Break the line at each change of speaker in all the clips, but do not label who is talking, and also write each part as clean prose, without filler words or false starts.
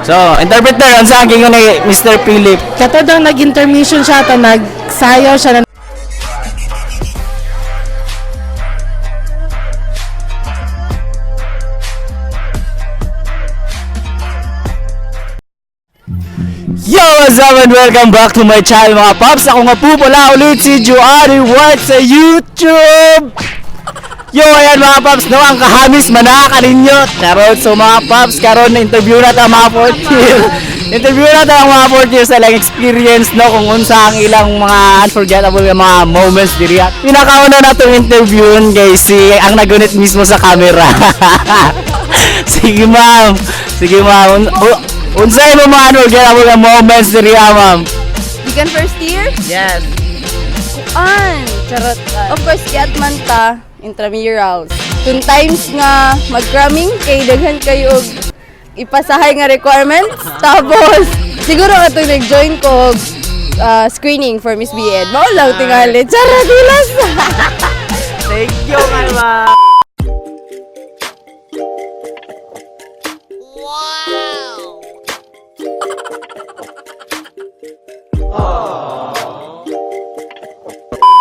So, interpreter, ang sa akin ni Mr. Philip.
Kato daw nag-intermission siya to nagsayaw siya na
Yo, what's up and welcome back to my channel mga paps. Ako nga po pala ulit si Joanny White sa YouTube. Yo, ayan mga paps, no, ang kahamis manakaninyo. Karon, so mga paps, karon na interview na ta mga 4th year. Interview na ta ang mga 4th year sa lang experience, no, kung unsa ang ilang mga unforgettable nga mga moments diri. Pinakauna na itong interview guys, si ang nagunit mismo sa camera. Sige ma'am, sige ma'am. Unsay mo mga unforgettable nga moments diri ma'am?
Gikan first year?
Yes.
Charot. Of course, kiat man ta, intramurals. 2 times nga mag-cramming, kay daghan kayo og ipasahay nga requirements. Tapos, siguro nga itong nag-join ko screening for Miss B.Ed. Mao lang tingali. Charot, hilas!
Thank you, ma'am.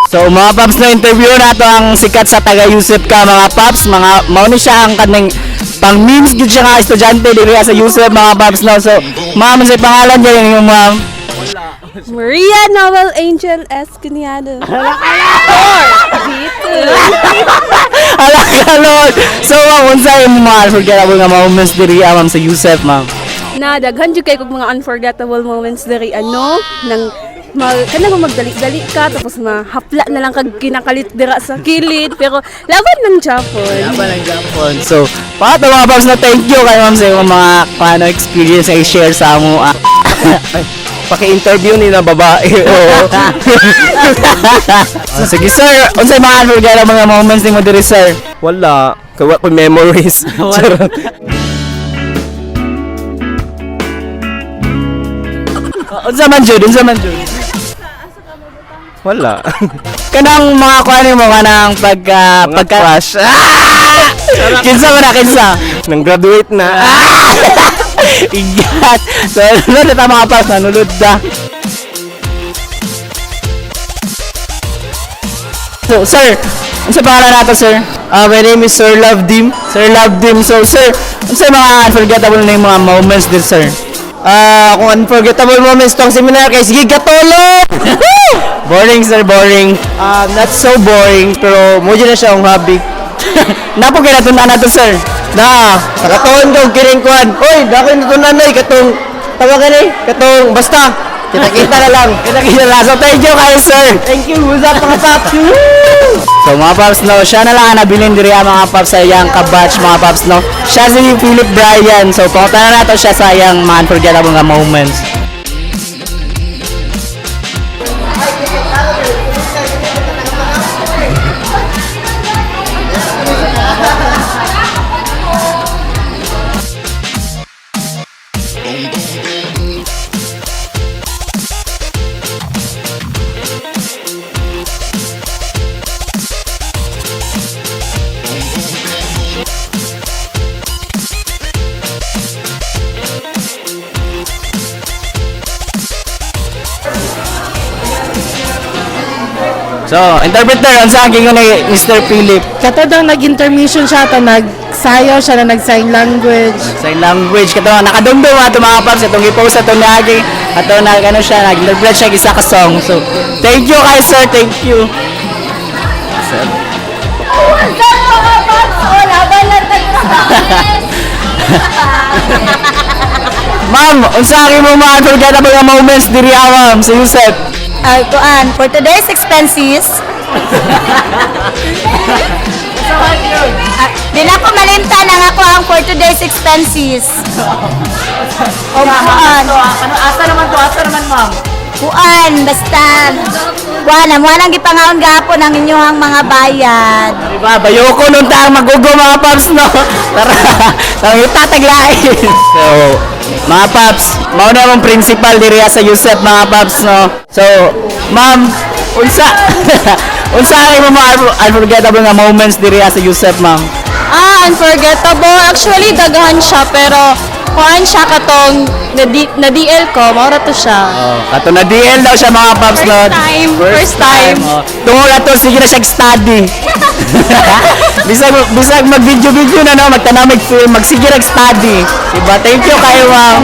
So mga paps, na interview na to ang sikat sa taga Yusef ka mga paps, mga mao ni siya ang kaning pang memes gid siya nga estudyante diri sa Yusef mga paps no. So ma'am, sa pangalan niya yung ma'am?
Maria Noel Angel S. Cuniado.
Ala ka Lord. So ma'am, unsa yung mga unforgettable nga moments diri ma'am sa Yusef ma'am?
Na daghan jud kay kog mga unforgettable moments diri nang kanang magdali-dali ka tapos mahapla na lang kag kinakalit dira sa kilid pero laban ng Japon.
Laban ng Japon. So pato mga paps na thank you kay ma'am sa mga paano experience ay share sa amo. Paki-interview ni na babae. So, sige sir, unsay mga unforgettable mga moments nimo diri sir?
Wala. Kawa ko memories.
Unsa man jud?
Wala.
Kanang mga kuan mo kanang pagka
Crush.
kinsa man na kinsa?
Nang graduate na.
Igat. So, ano na mga paps, nanulod da. So, sir, unsa pangalan nato sir?
My name is Sir Love Dim.
Sir Love Dim. So, sir, unsa mga unforgettable na yung mga moments din sir?
Kung unforgettable moments tong seminar kay sige katulog.
Boring sir, boring.
Not so boring pero mo na siya ang hobby.
Napo kinatunan na to sir.
Na, nakatuon ko kiring kuan. Oy, dako natunan nay katong tawagan ni, katong basta. Kita-kita na lang.
Kita lang. So, thank you kayo sir.
Thank you, what's up mga paps?
So mga paps no, siya na lang ang nabilin diri mga paps sa iyang kabatch mga paps no. Siya si Philip Brian. So pangutan na nato siya sa iyang mga unforgettable nga moments. So, interpreter, ang sa akin ni Mr. Philip.
kato daw nag-intermission siya to nagsayaw siya na nag-sign language.
Sign language, kato nakadumdum ato mga paps, itong i-post ato niagi, ato ano siya, nag-interpret siya isa ka song. So, thank you kay sir, thank you. Sir. Ma'am, unsa aking mo mga unforgettable nga moments diri ma'am sa Yusef?
Kuan, for today's expenses, di na ko malimtan ang ako ang for today's expenses. O kuan,
Asa naman ma'am?
kuan, basta, wanang gipangaon gapon ang inyong mga bayad.
Diba, bayoko nung taang magugo mga paps, no? Tara, itataglain. So, mga paps, mauna mong principal diri sa Yusef mga paps, no? So, ma'am, unsa ay mo mga unforgettable nga moments diri sa Yusef, ma'am?
Unforgettable. Actually, daghan siya, pero
kuan siya katong na DL ko, maura to siya.
Oh, kato na DL daw siya mga paps no.
First time.
Oh. Tungo na to, sige na siya study. bisag mag-video-video na no, magtanamig film, magsige nag-study. Diba? Thank you kayo, ma'am.